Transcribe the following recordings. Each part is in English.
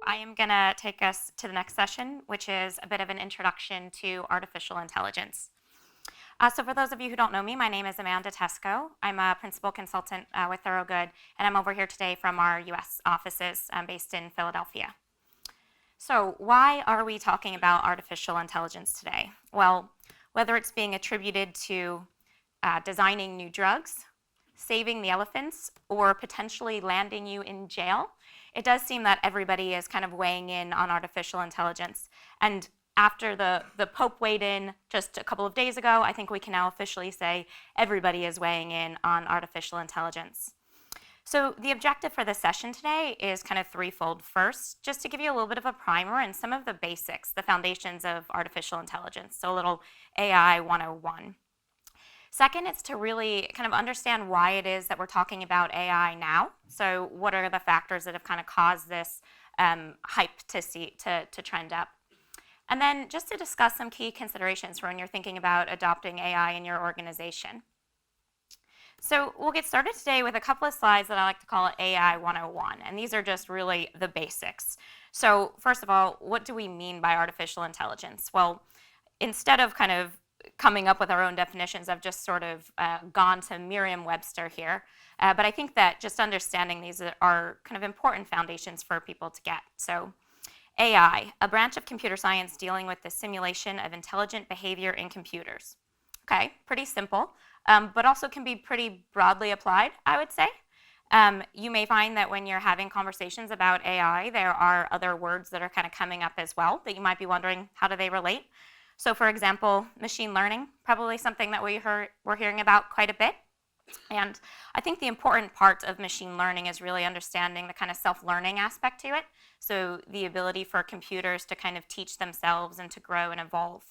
I am going to take us to the next session, which is a bit of an introduction to artificial intelligence. So for those of you who don't know me, my name is Amanda Teschko. I'm a principal consultant with Thorogood, and I'm over here today from our US offices based in Philadelphia. So why are we talking about artificial intelligence today? Well, whether it's being attributed to designing new drugs, saving the elephants, or potentially landing you in jail, it does seem that everybody is kind of weighing in on artificial intelligence. And after the Pope weighed in just a couple of days ago, I think we can now officially say everybody is weighing in on artificial intelligence. So the objective for this session today is kind of threefold. First, just to give you a little bit of a primer and some of the basics, the foundations of artificial intelligence, so a little AI 101. Second, it's to really kind of understand why it is that we're talking about AI now. So what are the factors that have kind of caused this hype to trend up? And then just to discuss some key considerations for when you're thinking about adopting AI in your organization. So we'll get started today with a couple of slides that I like to call AI 101, and these are just really the basics. So first of all, what do we mean by artificial intelligence? Well, instead of kind of coming up with our own definitions, I've just sort of gone to Merriam-Webster here. But I think that just understanding these are kind of important foundations for people to get. So AI, a branch of computer science dealing with the simulation of intelligent behavior in computers. Okay, pretty simple, but also can be pretty broadly applied, I would say. You may find that when you're having conversations about AI, there are other words that are kind of coming up as well that you might be wondering, how do they relate? So for example, machine learning, probably something that we're hearing about quite a bit. And I think the important part of machine learning is really understanding the kind of self-learning aspect to it. So the ability for computers to kind of teach themselves and to grow and evolve.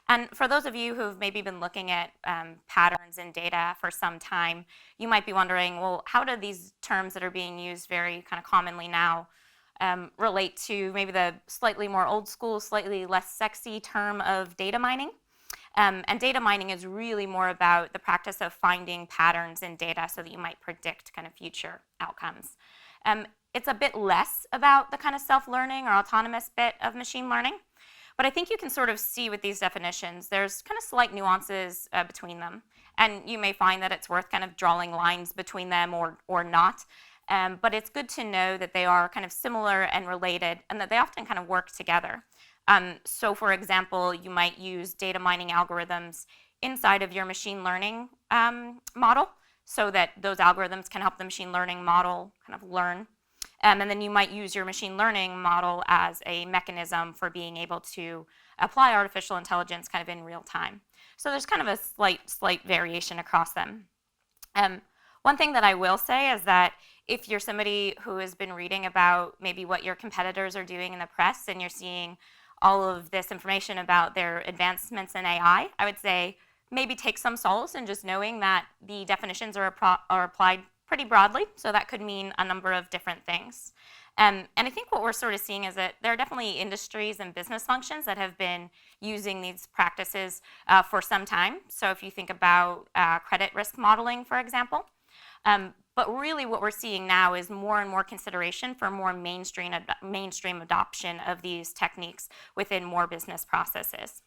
And for those of you who've maybe been looking at patterns in data for some time, you might be wondering, well, how do these terms that are being used very kind of commonly now relate to maybe the slightly more old school, slightly less sexy term of data mining. And data mining is really more about the practice of finding patterns in data so that you might predict kind of future outcomes. It's a bit less about the kind of self-learning or autonomous bit of machine learning, but I think you can sort of see with these definitions, there's kind of slight nuances between them. And you may find that it's worth kind of drawing lines between them or not. But it's good to know that they are kind of similar and related and that they often kind of work together. So for example, you might use data mining algorithms inside of your machine learning model so that those algorithms can help the machine learning model kind of learn. And then you might use your machine learning model as a mechanism for being able to apply artificial intelligence kind of in real time. So there's kind of a slight variation across them. One thing that I will say is that if you're somebody who has been reading about maybe what your competitors are doing in the press and you're seeing all of this information about their advancements in AI, I would say maybe take some solace in just knowing that the definitions are applied pretty broadly, so that could mean a number of different things. And I think what we're sort of seeing is that there are definitely industries and business functions that have been using these practices for some time. So if you think about credit risk modeling, for example, but really what we're seeing now is more and more consideration for more mainstream adoption of these techniques within more business processes.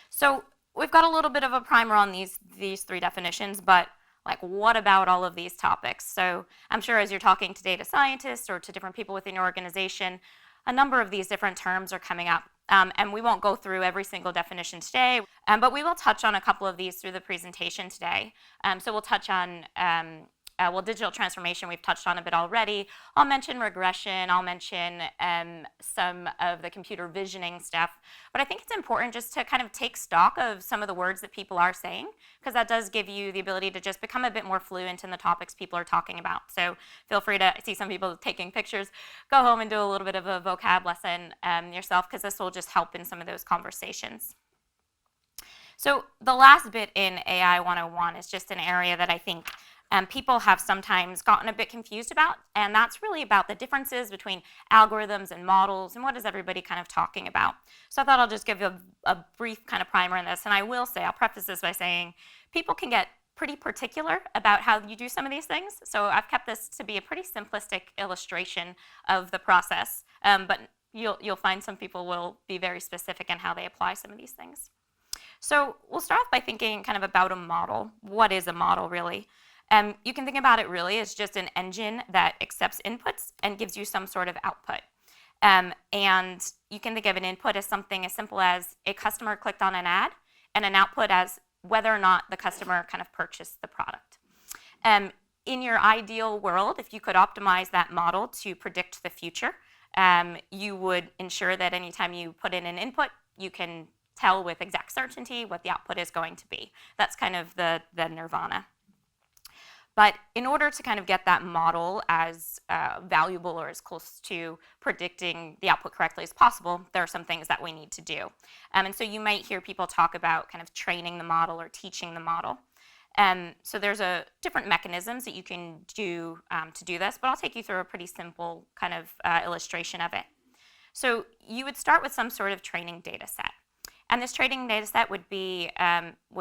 So we've got a little bit of a primer on these three definitions, but like what about all of these topics? So I'm sure as you're talking to data scientists or to different people within your organization, a number of these different terms are coming up. And we won't go through every single definition today, but we will touch on a couple of these through the presentation today. So we'll touch on digital transformation, we've touched on a bit already. I'll mention regression, I'll mention some of the computer visioning stuff. But I think it's important just to kind of take stock of some of the words that people are saying, because that does give you the ability to just become a bit more fluent in the topics people are talking about. So feel free to see some people taking pictures, go home and do a little bit of a vocab lesson yourself, because this will just help in some of those conversations. So the last bit in AI 101 is just an area that I think people have sometimes gotten a bit confused about, and that's really about the differences between algorithms and models and what is everybody kind of talking about. So I thought I'll just give you a brief kind of primer on this, and I will say, I'll preface this by saying people can get pretty particular about how you do some of these things. So I've kept this to be a pretty simplistic illustration of the process, but you'll find some people will be very specific in how they apply some of these things. So we'll start off by thinking kind of about a model. What is a model really? You can think about it really as just an engine that accepts inputs and gives you some sort of output. And you can think of an input as something as simple as a customer clicked on an ad, and an output as whether or not the customer kind of purchased the product. In your ideal world, if you could optimize that model to predict the future, you would ensure that anytime you put in an input, you can tell with exact certainty what the output is going to be. That's kind of the nirvana. But in order to kind of get that model as valuable or as close to predicting the output correctly as possible, there are some things that we need to do. And so you might hear people talk about kind of training the model or teaching the model. So there's different mechanisms that you can do to do this, but I'll take you through a pretty simple kind of illustration of it. So you would start with some sort of training data set. And this training data set would be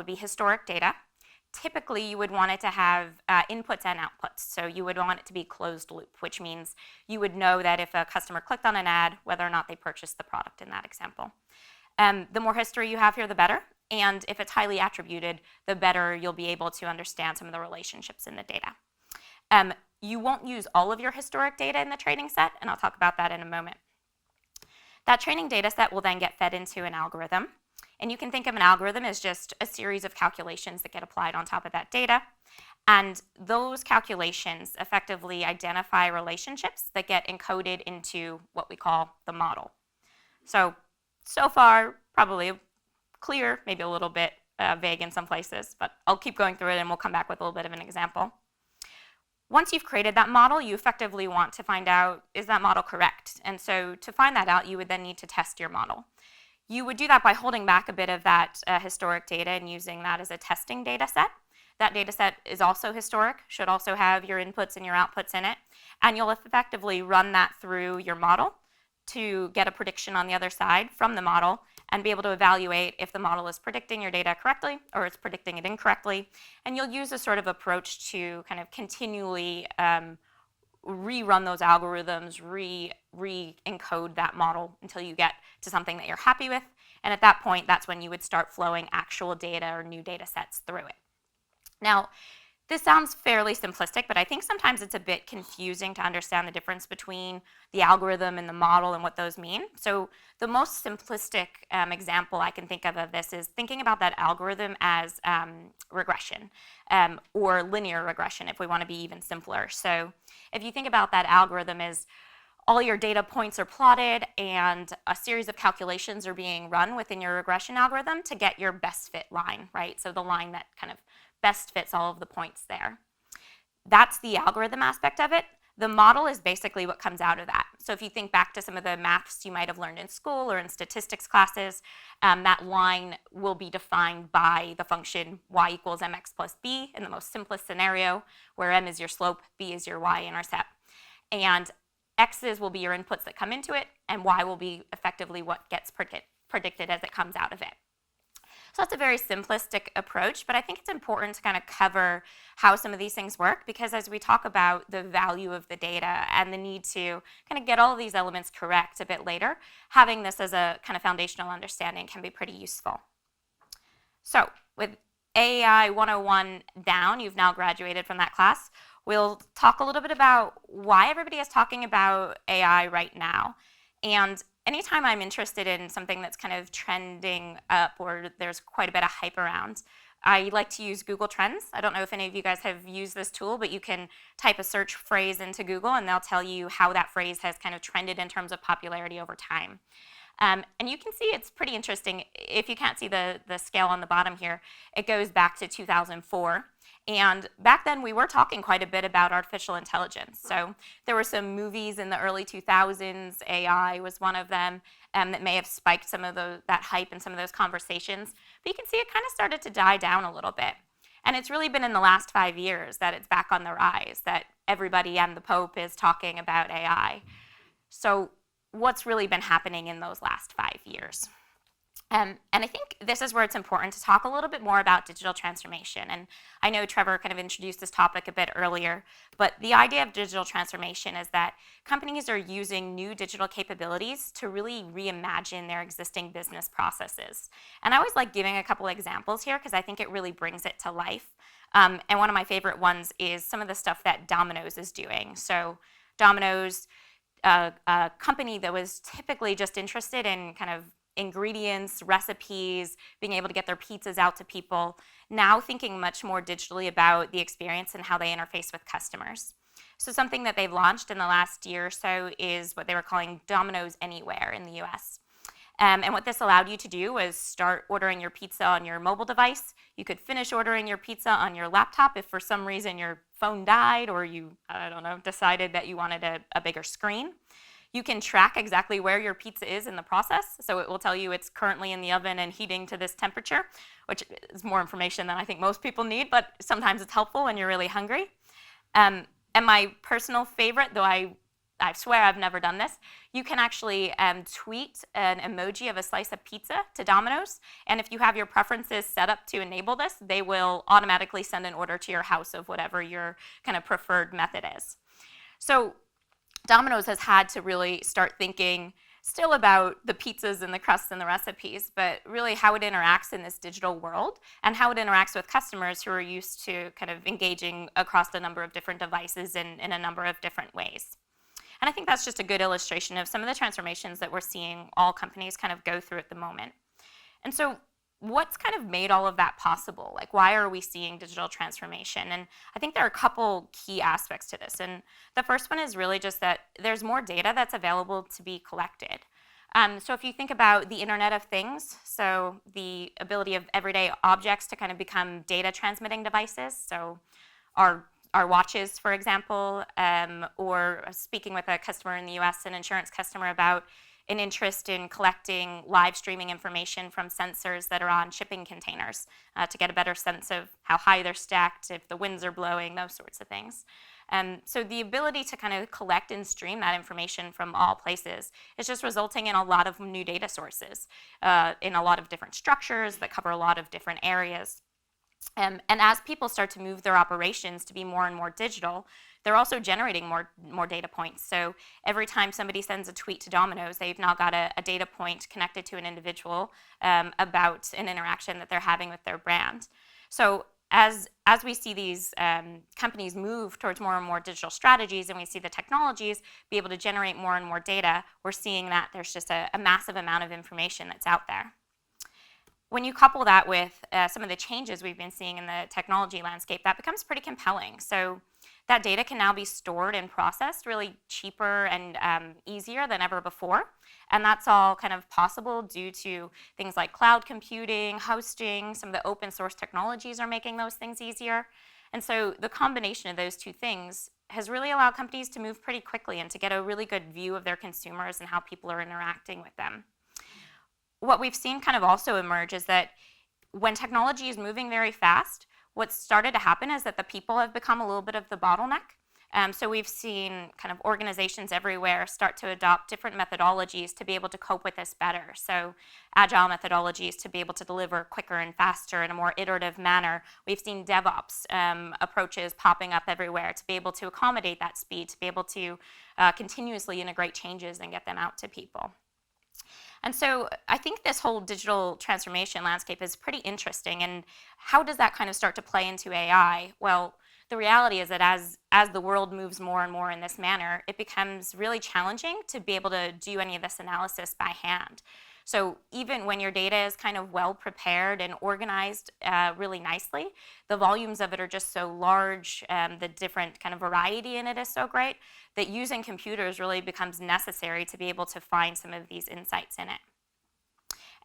historic data. Typically, you would want it to have inputs and outputs. So you would want it to be closed loop, which means you would know that if a customer clicked on an ad, whether or not they purchased the product in that example. The more history you have here, the better. And if it's highly attributed, the better you'll be able to understand some of the relationships in the data. You won't use all of your historic data in the training set, and I'll talk about that in a moment. That training data set will then get fed into an algorithm. And you can think of an algorithm as just a series of calculations that get applied on top of that data. And those calculations effectively identify relationships that get encoded into what we call the model. So far, probably clear, maybe a little bit vague in some places, but I'll keep going through it and we'll come back with a little bit of an example. Once you've created that model, you effectively want to find out, is that model correct? And so to find that out, you would then need to test your model. You would do that by holding back a bit of that historic data and using that as a testing data set. That data set is also historic, should also have your inputs and your outputs in it, and you'll effectively run that through your model to get a prediction on the other side from the model and be able to evaluate if the model is predicting your data correctly or it's predicting it incorrectly. And you'll use a sort of approach to kind of continually rerun those algorithms, re-encode that model until you get to something that you're happy with. And at that point, that's when you would start flowing actual data or new data sets through it. Now, this sounds fairly simplistic, but I think sometimes it's a bit confusing to understand the difference between the algorithm and the model and what those mean. So the most simplistic example I can think of this is thinking about that algorithm as regression or linear regression if we want to be even simpler. So if you think about that algorithm as all your data points are plotted and a series of calculations are being run within your regression algorithm to get your best fit line, right? So the line that kind of best fits all of the points there. That's the algorithm aspect of it. The model is basically what comes out of that. So if you think back to some of the maths you might have learned in school or in statistics classes, that line will be defined by the function y equals mx plus b in the most simplest scenario, where m is your slope, b is your y-intercept. And x's will be your inputs that come into it, and y will be effectively what gets predicted as it comes out of it. So that's a very simplistic approach, but I think it's important to kind of cover how some of these things work, because as we talk about the value of the data and the need to kind of get all of these elements correct a bit later, having this as a kind of foundational understanding can be pretty useful. So with AI 101 down, you've now graduated from that class. We'll talk a little bit about why everybody is talking about AI right now. And anytime I'm interested in something that's kind of trending up or there's quite a bit of hype around, I like to use Google Trends. I don't know if any of you guys have used this tool, but you can type a search phrase into Google and they'll tell you how that phrase has kind of trended in terms of popularity over time. And you can see it's pretty interesting. If you can't see the scale on the bottom here, it goes back to 2004. And back then we were talking quite a bit about artificial intelligence. So there were some movies in the early 2000s, AI was one of them, that may have spiked some of that hype and some of those conversations. But you can see it kind of started to die down a little bit. And it's really been in the last 5 years that it's back on the rise, that everybody and the Pope is talking about AI. So what's really been happening in those last 5 years? And I think this is where it's important to talk a little bit more about digital transformation. And I know Trevor kind of introduced this topic a bit earlier, but the idea of digital transformation is that companies are using new digital capabilities to really reimagine their existing business processes. And I always like giving a couple examples here because I think it really brings it to life. And one of my favorite ones is some of the stuff that Domino's is doing. So Domino's, a company that was typically just interested in kind of ingredients, recipes, being able to get their pizzas out to people, now thinking much more digitally about the experience and how they interface with customers. So something that they've launched in the last year or so is what they were calling Domino's Anywhere in the US. And what this allowed you to do was start ordering your pizza on your mobile device. You could finish ordering your pizza on your laptop if for some reason your phone died or you, I don't know, decided that you wanted a bigger screen. You can track exactly where your pizza is in the process, so it will tell you it's currently in the oven and heating to this temperature, which is more information than I think most people need, but sometimes it's helpful when you're really hungry. And my personal favorite, though I swear I've never done this, you can actually tweet an emoji of a slice of pizza to Domino's, and if you have your preferences set up to enable this, they will automatically send an order to your house of whatever your kind of preferred method is. So Domino's has had to really start thinking still about the pizzas and the crusts and the recipes, but really how it interacts in this digital world and how it interacts with customers who are used to kind of engaging across a number of different devices in a number of different ways. And I think that's just a good illustration of some of the transformations that we're seeing all companies kind of go through at the moment. And so what's kind of made all of that possible? Like, why are we seeing digital transformation? And I think there are a couple key aspects to this. And the first one is really just that there's more data that's available to be collected. So if you think about the Internet of Things, so the ability of everyday objects to kind of become data transmitting devices, so our watches, for example, or speaking with a customer in the US, an insurance customer, about an interest in collecting live streaming information from sensors that are on shipping containers to get a better sense of how high they're stacked, if the winds are blowing, those sorts of things. So the ability to kind of collect and stream that information from all places is just resulting in a lot of new data sources in a lot of different structures that cover a lot of different areas. And as people start to move their operations to be more and more digital, they're also generating more data points. So every time somebody sends a tweet to Domino's, they've now got a data point connected to an individual about an interaction that they're having with their brand. So as we see these companies move towards more and more digital strategies, and we see the technologies be able to generate more and more data, we're seeing that there's just a massive amount of information that's out there. When you couple that with some of the changes we've been seeing in the technology landscape, that becomes pretty compelling. So that data can now be stored and processed really cheaper and easier than ever before. And that's all kind of possible due to things like cloud computing, hosting. Some of the open source technologies are making those things easier. And so the combination of those two things has really allowed companies to move pretty quickly and to get a really good view of their consumers and how people are interacting with them. What we've seen kind of also emerge is that when technology is moving very fast, what's started to happen is that the people have become a little bit of the bottleneck. So we've seen kind of organizations everywhere start to adopt different methodologies to be able to cope with this better. So agile methodologies to be able to deliver quicker and faster in a more iterative manner. We've seen DevOps approaches popping up everywhere to be able to accommodate that speed, to be able to continuously integrate changes and get them out to people. And so I think this whole digital transformation landscape is pretty interesting. And how does that kind of start to play into AI? Well, the reality is that as the world moves more and more in this manner, it becomes really challenging to be able to do any of this analysis by hand. So even when your data is kind of well prepared and organized really nicely, the volumes of it are just so large, the different kind of variety in it is so great, that using computers really becomes necessary to be able to find some of these insights in it.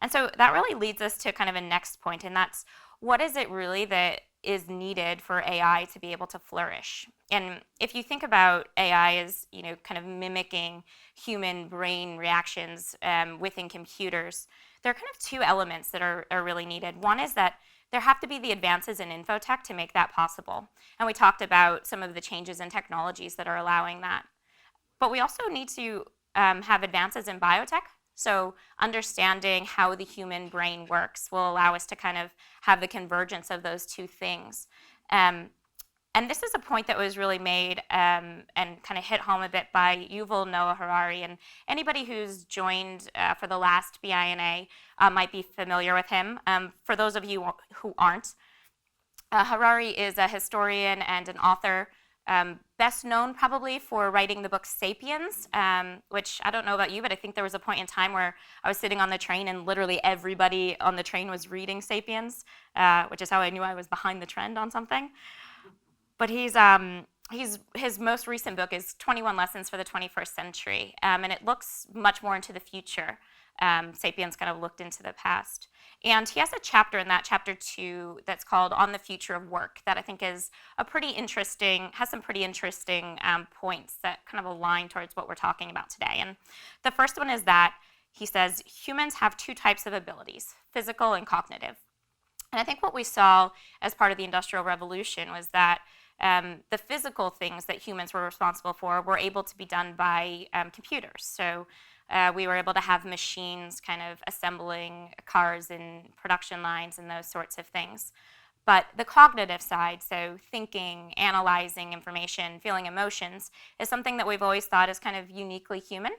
And so that really leads us to kind of a next point, and that's what is it really that is needed for AI to be able to flourish? And if you think about AI as, kind of mimicking human brain reactions within computers, there are kind of two elements that are really needed. One is that there have to be the advances in infotech to make that possible. And we talked about some of the changes in technologies that are allowing that. But we also need to have advances in biotech So understanding how the human brain works will allow us to kind of have the convergence of those two things. And this is a point that was really made and kind of hit home a bit by Yuval Noah Harari. And anybody who's joined for the last BIAU might be familiar with him. For those of you who aren't, Harari is a historian and an author, best known probably for writing the book *Sapiens*, which I don't know about you, but I think there was a point in time where I was sitting on the train and literally everybody on the train was reading *Sapiens*, which is how I knew I was behind the trend on something. But his most recent book is 21 Lessons for the 21st Century, and it looks much more into the future. *Sapiens* kind of looked into the past. And he has a chapter in that, chapter 2, that's called On the Future of Work, that I think is has some pretty interesting points that kind of align towards what we're talking about today. And the first one is that he says humans have two types of abilities, physical and cognitive. And I think what we saw as part of the Industrial Revolution was that the physical things that humans were responsible for were able to be done by computers. So we were able to have machines kind of assembling cars and production lines and those sorts of things. But the cognitive side, so thinking, analyzing information, feeling emotions, is something that we've always thought is kind of uniquely human.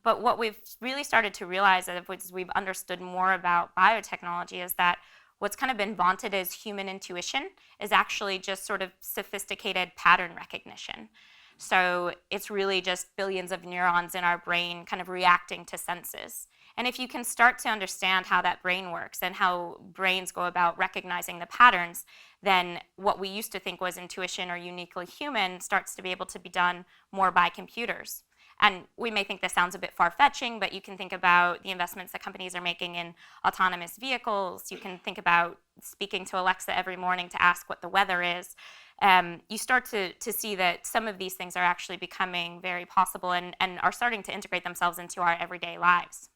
But what we've really started to realize as we've understood more about biotechnology is that what's kind of been vaunted as human intuition is actually just sort of sophisticated pattern recognition. So it's really just billions of neurons in our brain kind of reacting to senses. And if you can start to understand how that brain works and how brains go about recognizing the patterns, then what we used to think was intuition or uniquely human starts to be able to be done more by computers. And we may think this sounds a bit far-fetching, but you can think about the investments that companies are making in autonomous vehicles. You can think about speaking to Alexa every morning to ask what the weather is. You start to see that some of these things are actually becoming very possible and are starting to integrate themselves into our everyday lives.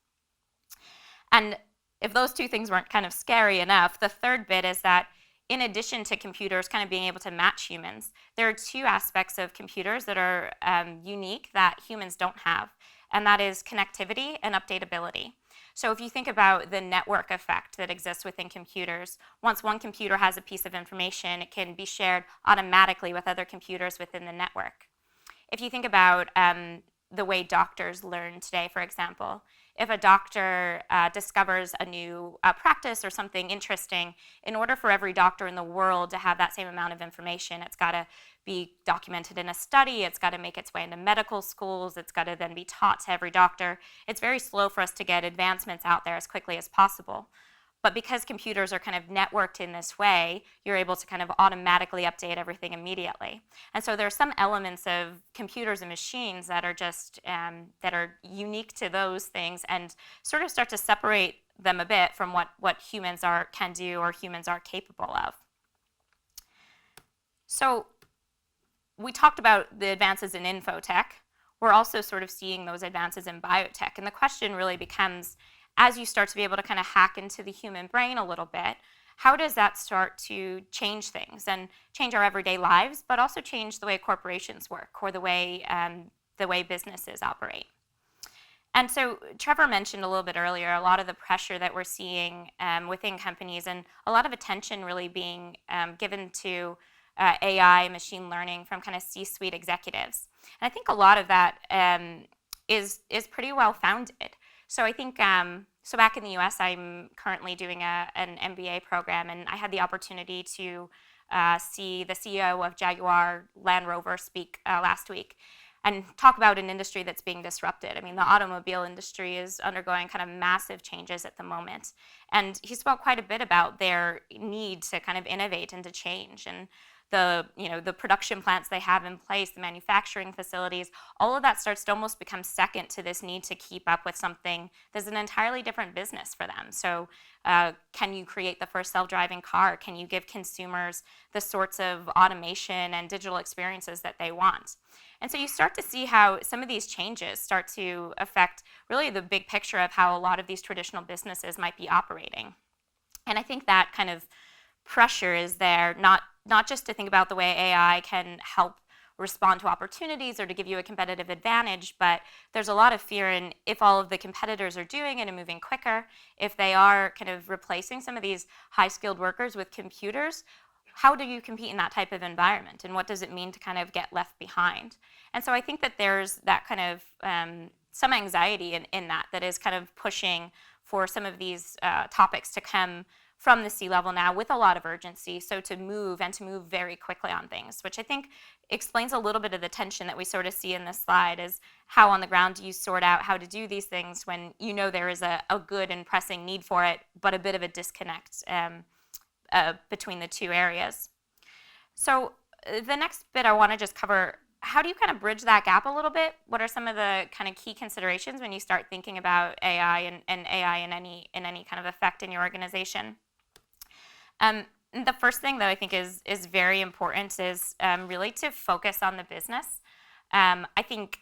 And if those two things weren't kind of scary enough, the third bit is that in addition to computers kind of being able to match humans, there are two aspects of computers that are unique that humans don't have, and that is connectivity and updatability. So if you think about the network effect that exists within computers, once one computer has a piece of information, it can be shared automatically with other computers within the network. If you think about the way doctors learn today, for example, if a doctor discovers a new practice or something interesting, in order for every doctor in the world to have that same amount of information, it's got to be documented in a study, it's got to make its way into medical schools, it's got to then be taught to every doctor. It's very slow for us to get advancements out there as quickly as possible. But because computers are kind of networked in this way, you're able to kind of automatically update everything immediately. And so there are some elements of computers and machines that are just that are unique to those things and sort of start to separate them a bit from what humans can do or humans are capable of. So we talked about the advances in infotech. We're also sort of seeing those advances in biotech. And the question really becomes, as you start to be able to kind of hack into the human brain a little bit, how does that start to change things and change our everyday lives, but also change the way corporations work or the way businesses operate? And so Trevor mentioned a little bit earlier a lot of the pressure that we're seeing within companies and a lot of attention really being given to AI, machine learning from kind of C-suite executives. And I think a lot of that is pretty well founded. So I think, so back in the US, I'm currently doing an MBA program, and I had the opportunity to see the CEO of Jaguar Land Rover speak last week and talk about an industry that's being disrupted. I mean, the automobile industry is undergoing kind of massive changes at the moment. And he spoke quite a bit about their need to kind of innovate and to change. And the production plants they have in place, the manufacturing facilities, all of that starts to almost become second to this need to keep up with something that's an entirely different business for them. So can you create the first self-driving car? Can you give consumers the sorts of automation and digital experiences that they want? And so you start to see how some of these changes start to affect really the big picture of how a lot of these traditional businesses might be operating. And I think that kind of pressure is there, not just to think about the way AI can help respond to opportunities or to give you a competitive advantage, but there's a lot of fear in if all of the competitors are doing it and moving quicker, if they are kind of replacing some of these high-skilled workers with computers, how do you compete in that type of environment, and what does it mean to kind of get left behind? And so I think that there's that kind of some anxiety in that is kind of pushing for some of these topics to come from the C-level now with a lot of urgency, so to move very quickly on things, which I think explains a little bit of the tension that we sort of see in this slide, is how on the ground do you sort out how to do these things when you know there is a good and pressing need for it, but a bit of a disconnect between the two areas. So the next bit I want to just cover, how do you kind of bridge that gap a little bit? What are some of the kind of key considerations when you start thinking about AI and AI in any kind of effect in your organization? The first thing that I think is very important is really to focus on the business. I think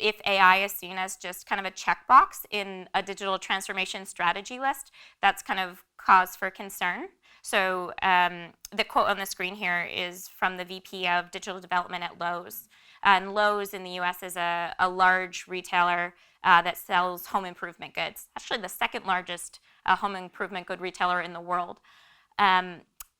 if AI is seen as just kind of a checkbox in a digital transformation strategy list, that's kind of cause for concern. So the quote on the screen here is from the VP of Digital Development at Lowe's. And Lowe's in the US is a large retailer that sells home improvement goods. Actually the second largest home improvement good retailer in the world.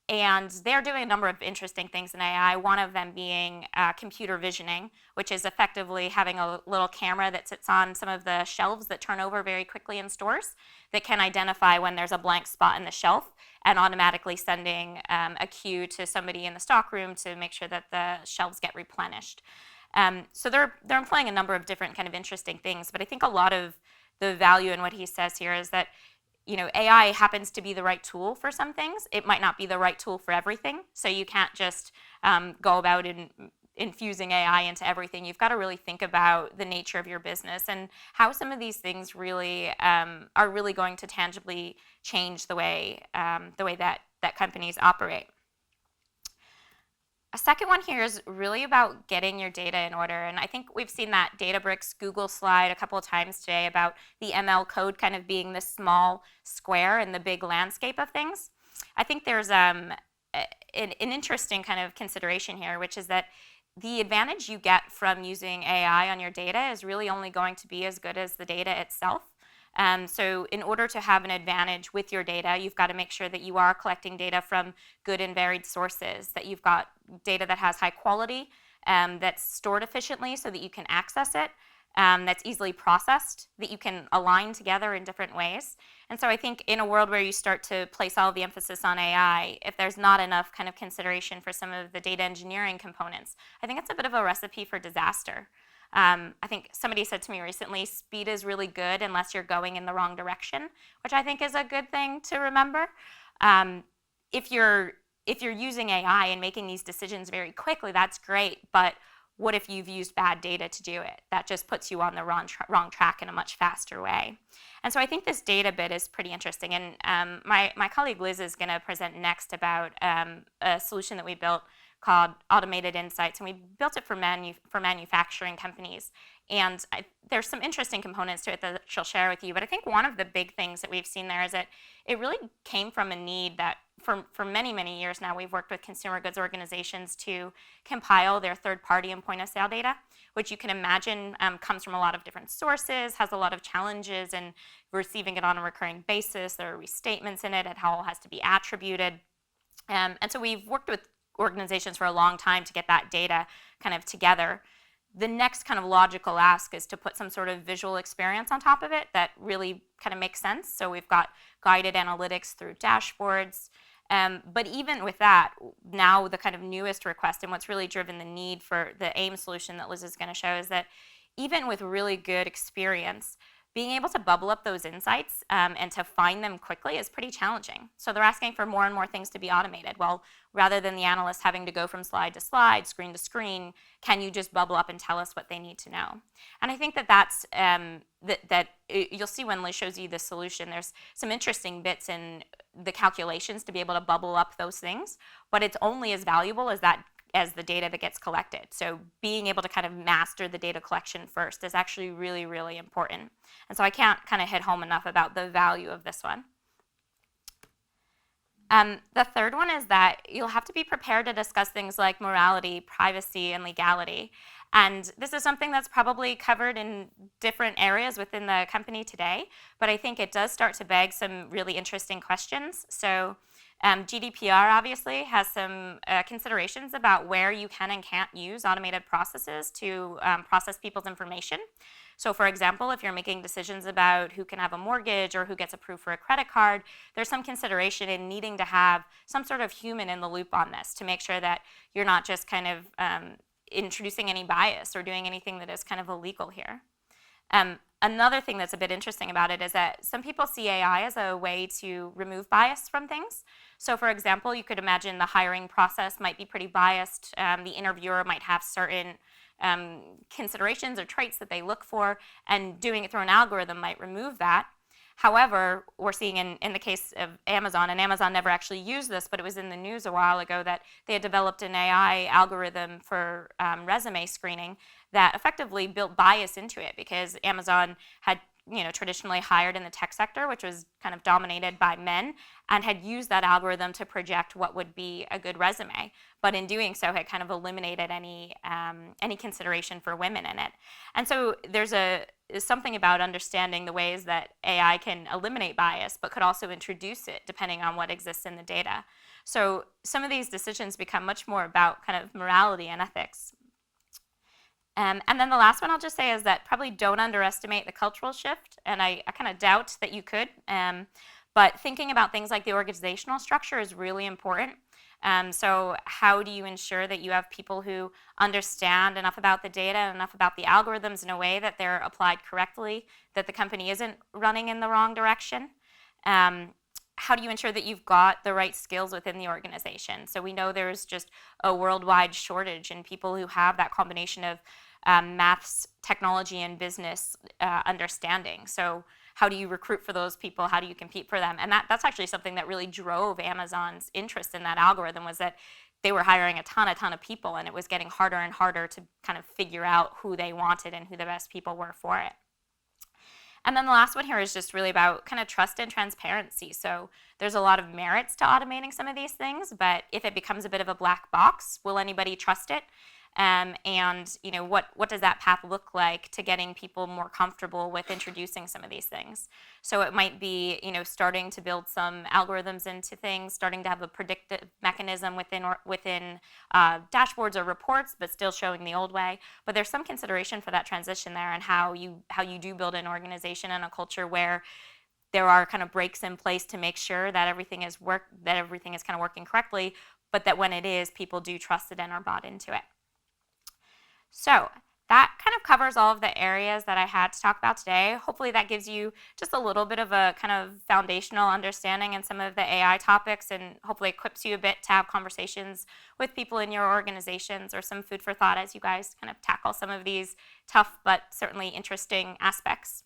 And they're doing a number of interesting things in AI, one of them being computer visioning, which is effectively having a little camera that sits on some of the shelves that turn over very quickly in stores that can identify when there's a blank spot in the shelf and automatically sending a cue to somebody in the stockroom to make sure that the shelves get replenished. So they're employing a number of different kind of interesting things, but I think a lot of the value in what he says here is that AI happens to be the right tool for some things. It might not be the right tool for everything. So you can't just go about infusing AI into everything. You've got to really think about the nature of your business and how some of these things really are really going to tangibly change the way that companies operate. A second one here is really about getting your data in order, and I think we've seen that Databricks Google slide a couple of times today about the ML code kind of being this small square in the big landscape of things. I think there's an interesting kind of consideration here, which is that the advantage you get from using AI on your data is really only going to be as good as the data itself. So in order to have an advantage with your data, you've got to make sure that you are collecting data from good and varied sources, that you've got data that has high quality, that's stored efficiently so that you can access it, that's easily processed, that you can align together in different ways. And so I think in a world where you start to place all of the emphasis on AI, if there's not enough kind of consideration for some of the data engineering components, I think it's a bit of a recipe for disaster. I think somebody said to me recently, speed is really good unless you're going in the wrong direction, which I think is a good thing to remember. If you're using AI and making these decisions very quickly, that's great, but what if you've used bad data to do it? That just puts you on the wrong track in a much faster way. And so I think this data bit is pretty interesting, and my colleague Liz is going to present next about a solution that we built called Automated Insights, and we built it for manufacturing companies. And there's some interesting components to it that she'll share with you, but I think one of the big things that we've seen there is that it really came from a need that for many, many years now we've worked with consumer goods organizations to compile their third-party and point-of-sale data, which you can imagine comes from a lot of different sources, has a lot of challenges in receiving it on a recurring basis. There are restatements in it, and how it all has to be attributed. And so we've worked with organizations for a long time to get that data kind of together. The next kind of logical ask is to put some sort of visual experience on top of it that really kind of makes sense. So we've got guided analytics through dashboards. But even with that, now the kind of newest request and what's really driven the need for the AIM solution that Liz is going to show is that even with really good experience, being able to bubble up those insights and to find them quickly is pretty challenging. So they're asking for more and more things to be automated. Well, rather than the analyst having to go from slide to slide, screen to screen, can you just bubble up and tell us what they need to know? And I think that's you'll see when Liz shows you the solution, there's some interesting bits in the calculations to be able to bubble up those things, but it's only as valuable as the data that gets collected. So being able to kind of master the data collection first is actually really, really important. And so I can't kind of hit home enough about the value of this one. The third one is that you'll have to be prepared to discuss things like morality, privacy, and legality. And this is something that's probably covered in different areas within the company today, but I think it does start to beg some really interesting questions. So GDPR obviously has some considerations about where you can and can't use automated processes to process people's information. So for example, if you're making decisions about who can have a mortgage or who gets approved for a credit card, there's some consideration in needing to have some sort of human in the loop on this to make sure that you're not just kind of introducing any bias or doing anything that is kind of illegal here. Another thing that's a bit interesting about it is that some people see AI as a way to remove bias from things. So for example, you could imagine the hiring process might be pretty biased. The interviewer might have certain considerations or traits that they look for, and doing it through an algorithm might remove that. However, we're seeing in the case of Amazon, and Amazon never actually used this, but it was in the news a while ago that they had developed an AI algorithm for resume screening that effectively built bias into it, because Amazon had traditionally hired in the tech sector, which was kind of dominated by men, and had used that algorithm to project what would be a good resume. But in doing so, had kind of eliminated any consideration for women in it. And so there's something about understanding the ways that AI can eliminate bias, but could also introduce it depending on what exists in the data. So some of these decisions become much more about kind of morality and ethics. And then the last one I'll just say is that probably don't underestimate the cultural shift, and I kind of doubt that you could. But thinking about things like the organizational structure is really important. So how do you ensure that you have people who understand enough about the data and enough about the algorithms in a way that they're applied correctly, that the company isn't running in the wrong direction? How do you ensure that you've got the right skills within the organization? So we know there's just a worldwide shortage in people who have that combination of maths, technology, and business understanding. So how do you recruit for those people? How do you compete for them? And that's actually something that really drove Amazon's interest in that algorithm, was that they were hiring a ton of people, and it was getting harder and harder to kind of figure out who they wanted and who the best people were for it. And then the last one here is just really about kind of trust and transparency. So there's a lot of merits to automating some of these things, but if it becomes a bit of a black box, will anybody trust it? And what does that path look like to getting people more comfortable with introducing some of these things? So it might be starting to build some algorithms into things, starting to have a predictive mechanism within dashboards or reports, but still showing the old way. But there's some consideration for that transition there, and how you do build an organization and a culture where there are kind of breaks in place to make sure that everything is kind of working correctly, but that when it is, people do trust it and are bought into it. So that kind of covers all of the areas that I had to talk about today. Hopefully that gives you just a little bit of a kind of foundational understanding in some of the AI topics, and hopefully equips you a bit to have conversations with people in your organizations, or some food for thought as you guys kind of tackle some of these tough but certainly interesting aspects.